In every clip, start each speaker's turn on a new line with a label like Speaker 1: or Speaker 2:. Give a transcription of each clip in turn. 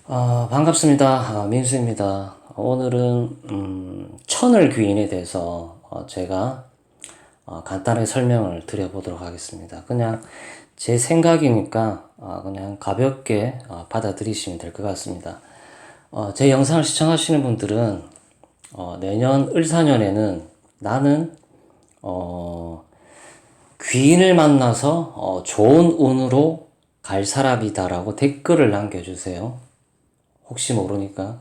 Speaker 1: 반갑습니다. 민수입니다. 오늘은 천을 귀인에 대해서 제가 간단하게 설명을 드려보도록 하겠습니다. 그냥 제 생각이니까 그냥 가볍게 받아들이시면 될 것 같습니다. 제 영상을 시청하시는 분들은 내년 을사년에는 나는 귀인을 만나서 좋은 운으로 갈 사람이다라고 댓글을 남겨주세요. 혹시 모르니까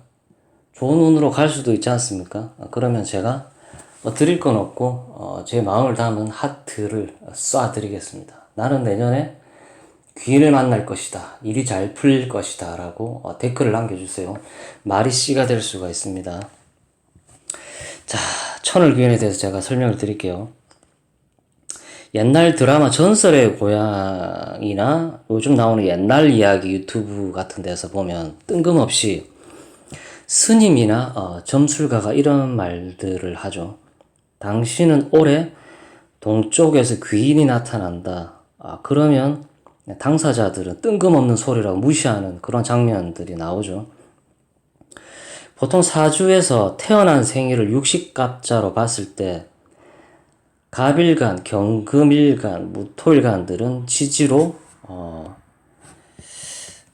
Speaker 1: 좋은 운으로 갈 수도 있지 않습니까? 그러면 제가 드릴 건 없고 제 마음을 담은 하트를 쏴 드리겠습니다. 나는 내년에 귀인을 만날 것이다, 일이 잘 풀릴 것이다 라고 댓글을 남겨주세요. 말이 씨가 될 수가 있습니다. 자, 천을 귀인에 대해서 제가 설명을 드릴게요. 옛날 드라마 전설의 고향이나 요즘 나오는 옛날 이야기 유튜브 같은 데서 보면 뜬금없이 스님이나 점술가가 이런 말들을 하죠. 당신은 올해 동쪽에서 귀인이 나타난다. 그러면 당사자들은 뜬금없는 소리라고 무시하는 그런 장면들이 나오죠. 보통 사주에서 태어난 생일을 육식갑자로 봤을 때 갑일간, 경금일간, 무토일간들은 지지로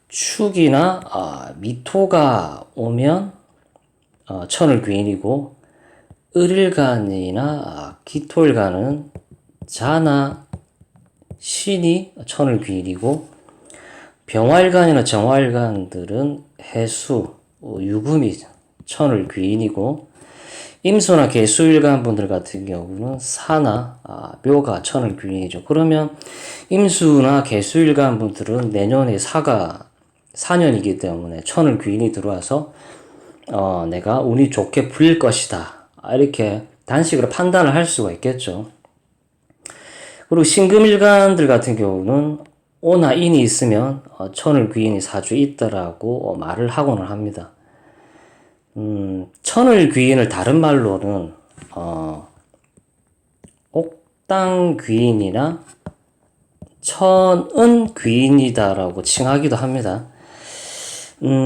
Speaker 1: 축이나 미토가 오면 천을 귀인이고, 을일간이나 기토일간은 자나 신이 천을 귀인이고, 병화일간이나 정화일간들은 해수, 유금이 천을 귀인이고, 임수나 개수일간 분들 같은 경우는 사나 묘가 천을 귀인이죠. 그러면 임수나 개수일간 분들은 내년에 사가 4년이기 때문에 천을 귀인이 들어와서 내가 운이 좋게 풀릴 것이다, 이렇게 단식으로 판단을 할 수가 있겠죠. 그리고 신금일간들 같은 경우는 오나 인이 있으면 천을 귀인이 사주에 있다라고 말을 하고는 합니다. 천을 귀인을 다른 말로는 옥당 귀인이나 천은 귀인이다라고 칭하기도 합니다.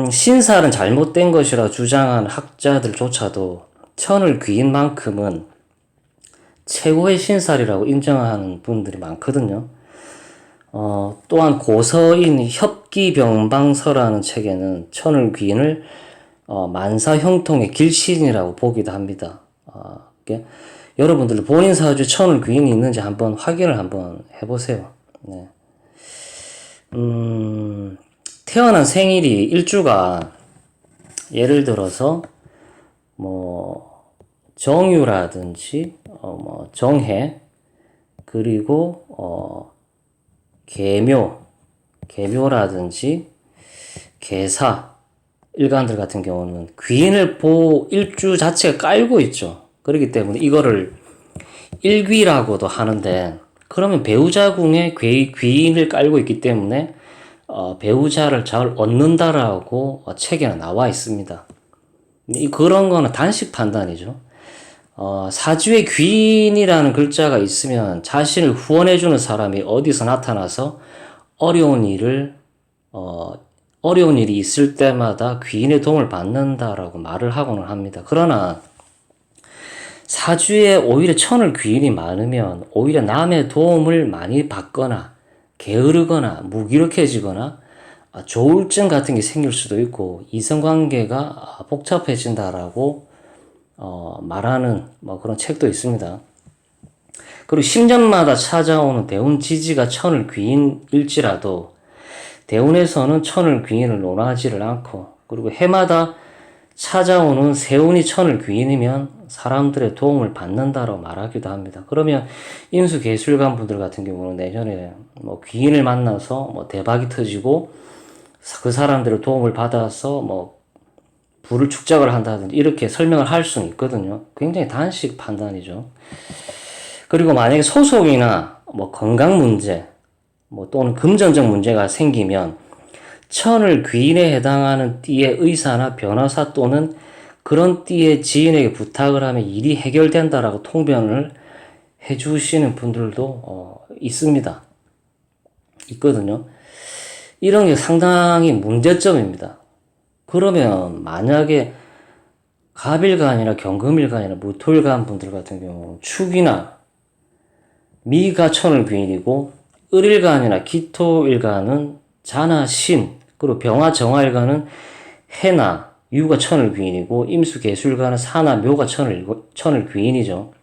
Speaker 1: 신살은 잘못된 것이라 주장하는 학자들조차도 천을 귀인만큼은 최고의 신살이라고 인정하는 분들이 많거든요. 또한 고서인 협기병방서라는 책에는 천을 귀인을 만사형통의 길신이라고 보기도 합니다. 여러분들 본인 사주 천을 귀인이 있는지 한번 확인을 한번 해보세요. 네. 태어난 생일이 일주가 예를 들어서 정유라든지 정해, 그리고 계묘라든지 계사 일간들 같은 경우는 귀인을 일주 자체가 깔고 있죠. 그렇기 때문에 이거를 일귀라고도 하는데, 그러면 배우자궁에 귀인을 깔고 있기 때문에 배우자를 잘 얻는다라고 책에는 나와 있습니다. 그런 거는 단식 판단이죠. 사주에 귀인이라는 글자가 있으면 자신을 후원해주는 사람이 어디서 나타나서 어려운 일이 있을 때마다 귀인의 도움을 받는다라고 말을 하고는 합니다. 그러나 사주에 오히려 천을 귀인이 많으면 오히려 남의 도움을 많이 받거나 게으르거나 무기력해지거나 조울증 같은 게 생길 수도 있고 이성관계가 복잡해진다라고 말하는 그런 책도 있습니다. 그리고 10년마다 찾아오는 대운 지지가 천을 귀인일지라도 대운에서는 천을 귀인을 논하지를 않고, 그리고 해마다 찾아오는 세운이 천을 귀인이면 사람들의 도움을 받는다라고 말하기도 합니다. 그러면 임수 개술관 분들 같은 경우는 내년에 귀인을 만나서 대박이 터지고 그 사람들의 도움을 받아서 부를 축적을 한다든지 이렇게 설명을 할 수는 있거든요. 굉장히 단식 판단이죠. 그리고 만약에 소송이나 건강 문제 또는 금전적 문제가 생기면 천을 귀인에 해당하는 띠의 의사나 변호사 또는 그런 띠의 지인에게 부탁을 하면 일이 해결된다라고 통변을 해주시는 분들도 있거든요. 이런 게 상당히 문제점입니다. 그러면 만약에 갑일가 아니라 경금일가 아니라 무토일가 한 분들 같은 경우 축이나 미가 천을 귀인이고 을일가 아니라 기토일가는 자나 신, 그리고 병화 정화일가는 해나 유가 천을 귀인이고 임수 개수일가는 사나 묘가 천을 귀인이죠.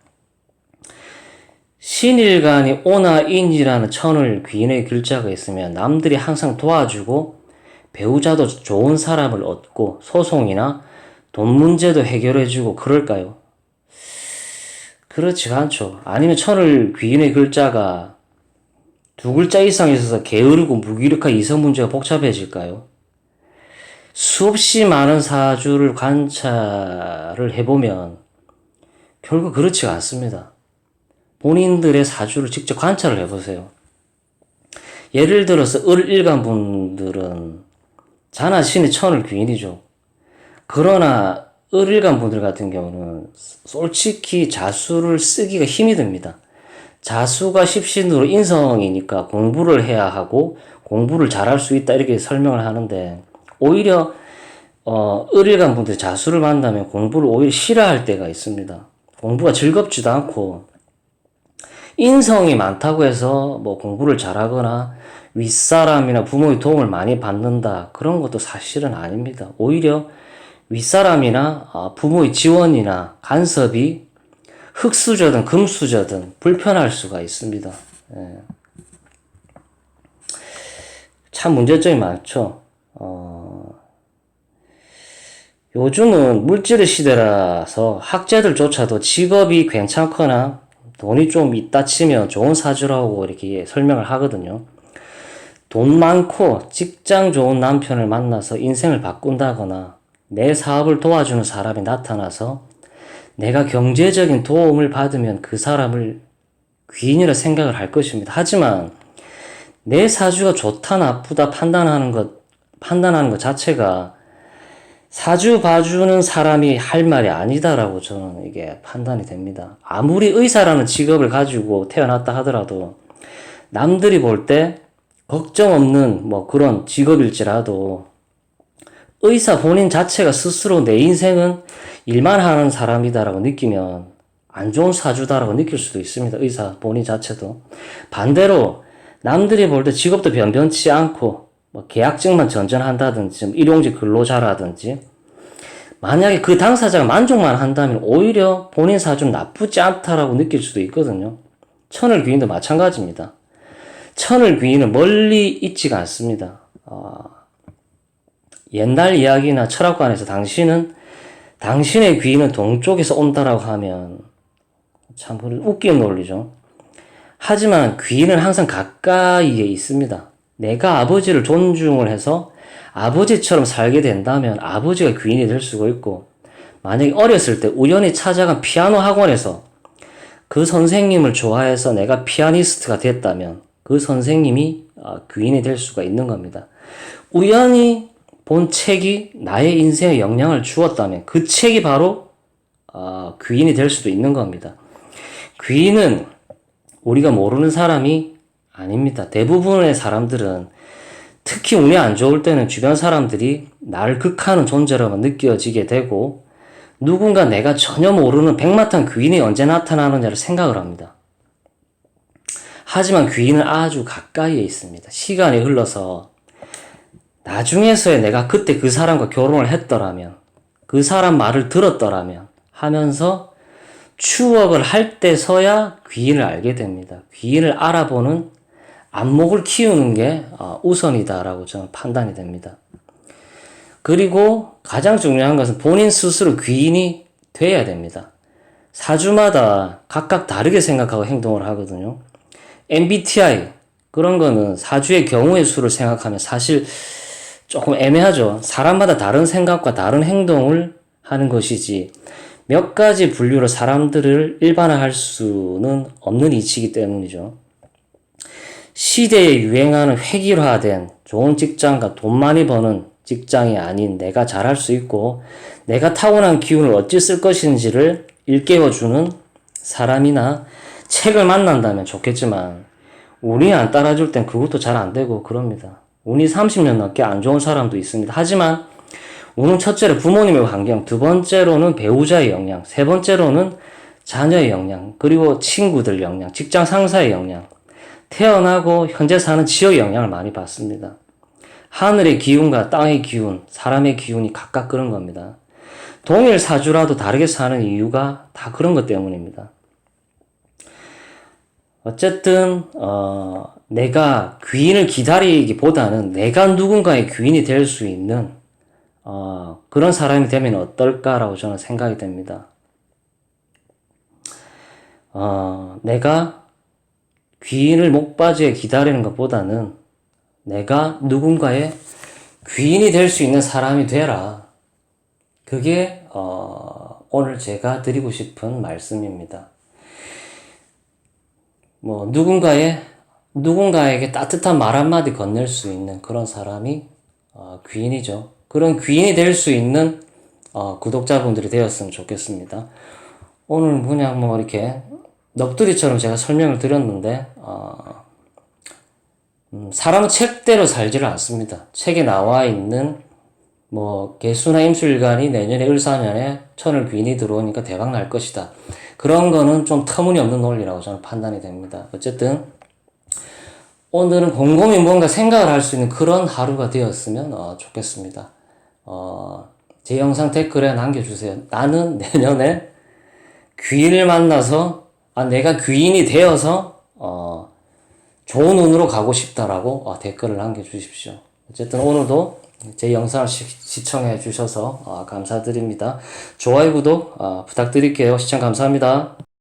Speaker 1: 신일간이 오나 인이라는 천을 귀인의 글자가 있으면 남들이 항상 도와주고 배우자도 좋은 사람을 얻고 소송이나 돈 문제도 해결해주고 그럴까요? 그렇지가 않죠. 아니면 천을 귀인의 글자가 두 글자 이상 있어서 게으르고 무기력한 이성 문제가 복잡해질까요? 수없이 많은 사주를 관찰을 해보면 결국 그렇지가 않습니다. 본인들의 사주를 직접 관찰을 해보세요. 예를 들어서 을일간 분들은 자나 신의 천을 귀인이죠. 그러나 을일간 분들 같은 경우는 솔직히 자수를 쓰기가 힘이 듭니다. 자수가 십신으로 인성이니까 공부를 해야 하고 공부를 잘할 수 있다 이렇게 설명을 하는데 오히려 을일간 분들이 자수를 만나면 공부를 오히려 싫어할 때가 있습니다. 공부가 즐겁지도 않고 인성이 많다고 해서 뭐 공부를 잘하거나 윗사람이나 부모의 도움을 많이 받는다 그런 것도 사실은 아닙니다. 오히려 윗사람이나 부모의 지원이나 간섭이 흙수저든 금수저든 불편할 수가 있습니다. 예. 참 문제점이 많죠. 요즘은 물질의 시대라서 학자들조차도 직업이 괜찮거나 돈이 좀 있다 치면 좋은 사주라고 이렇게 설명을 하거든요. 돈 많고 직장 좋은 남편을 만나서 인생을 바꾼다거나 내 사업을 도와주는 사람이 나타나서 내가 경제적인 도움을 받으면 그 사람을 귀인이라 생각을 할 것입니다. 하지만 내 사주가 좋다 나쁘다 판단하는 것 자체가 사주 봐주는 사람이 할 말이 아니다라고 저는 이게 판단이 됩니다. 아무리 의사라는 직업을 가지고 태어났다 하더라도 남들이 볼 때 걱정 없는 뭐 그런 직업일지라도 의사 본인 자체가 스스로 내 인생은 일만 하는 사람이다라고 느끼면 안 좋은 사주다라고 느낄 수도 있습니다. 의사 본인 자체도. 반대로 남들이 볼 때 직업도 변변치 않고 뭐 계약직만 전전한다든지 일용직 근로자라든지 만약에 그 당사자가 만족만 한다면 오히려 본인 사주는 나쁘지 않다라고 느낄 수도 있거든요. 천을 귀인도 마찬가지입니다. 천을 귀인은 멀리 있지가 않습니다. 옛날 이야기나 철학관에서 당신의 귀인은 동쪽에서 온다라고 하면 참 웃기는 논리죠. 하지만 귀인은 항상 가까이에 있습니다. 내가 아버지를 존중을 해서 아버지처럼 살게 된다면 아버지가 귀인이 될 수가 있고, 만약에 어렸을 때 우연히 찾아간 피아노 학원에서 그 선생님을 좋아해서 내가 피아니스트가 됐다면 그 선생님이 귀인이 될 수가 있는 겁니다. 우연히 본 책이 나의 인생에 영향을 주었다면 그 책이 바로 귀인이 될 수도 있는 겁니다. 귀인은 우리가 모르는 사람이 아닙니다. 대부분의 사람들은 특히 운이 안 좋을 때는 주변 사람들이 나를 극하는 존재로만 느껴지게 되고 누군가 내가 전혀 모르는 백마탄 귀인이 언제 나타나느냐를 생각을 합니다. 하지만 귀인은 아주 가까이에 있습니다. 시간이 흘러서 나중에서야 내가 그때 그 사람과 결혼을 했더라면, 그 사람 말을 들었더라면 하면서 추억을 할 때서야 귀인을 알게 됩니다. 귀인을 알아보는 안목을 키우는 게 우선이다라고 저는 판단이 됩니다. 그리고 가장 중요한 것은 본인 스스로 귀인이 돼야 됩니다. 사주마다 각각 다르게 생각하고 행동을 하거든요. MBTI 그런 거는 사주의 경우의 수를 생각하면 사실 조금 애매하죠. 사람마다 다른 생각과 다른 행동을 하는 것이지 몇 가지 분류로 사람들을 일반화할 수는 없는 이치이기 때문이죠. 시대에 유행하는 획일화된 좋은 직장과 돈 많이 버는 직장이 아닌 내가 잘할 수 있고 내가 타고난 기운을 어찌 쓸 것인지를 일깨워주는 사람이나 책을 만난다면 좋겠지만 운이 안 따라줄 땐 그것도 잘 안 되고 그럽니다. 운이 30년 넘게 안 좋은 사람도 있습니다. 하지만 우는 첫째로 부모님의 환경, 두 번째로는 배우자의 영향, 세 번째로는 자녀의 영향, 그리고 친구들 영향, 직장 상사의 영향, 태어나고 현재 사는 지역의 영향을 많이 받습니다. 하늘의 기운과 땅의 기운, 사람의 기운이 각각 그런 겁니다. 동일 사주라도 다르게 사는 이유가 다 그런 것 때문입니다. 어쨌든 내가 귀인을 기다리기보다는 내가 누군가의 귀인이 될 수 있는 그런 사람이 되면 어떨까라고 저는 생각이 됩니다. 내가 귀인을 목바지에 기다리는 것보다는 내가 누군가의 귀인이 될 수 있는 사람이 되라. 그게 오늘 제가 드리고 싶은 말씀입니다. 뭐 누군가에게 따뜻한 말 한마디 건넬 수 있는 그런 사람이 귀인이죠. 그런 귀인이 될 수 있는 구독자분들이 되었으면 좋겠습니다. 오늘 그냥 뭐 이렇게 넋두리처럼 제가 설명을 드렸는데 사람은 책대로 살지를 않습니다. 책에 나와 있는 뭐 개수나 임술관이 내년에 을사년에 천을 귀인이 들어오니까 대박 날 것이다. 그런 거는 좀 터무니없는 논리라고 저는 판단이 됩니다. 어쨌든 오늘은 곰곰이 뭔가 생각을 할 수 있는 그런 하루가 되었으면 좋겠습니다. 제 영상 댓글에 남겨주세요. 나는 내년에 귀인을 만나서 내가 귀인이 되어서 좋은 운으로 가고 싶다라고 댓글을 남겨주십시오. 어쨌든 오늘도 제 영상을 시청해 주셔서 감사드립니다. 좋아요, 구독 부탁드릴게요. 시청 감사합니다.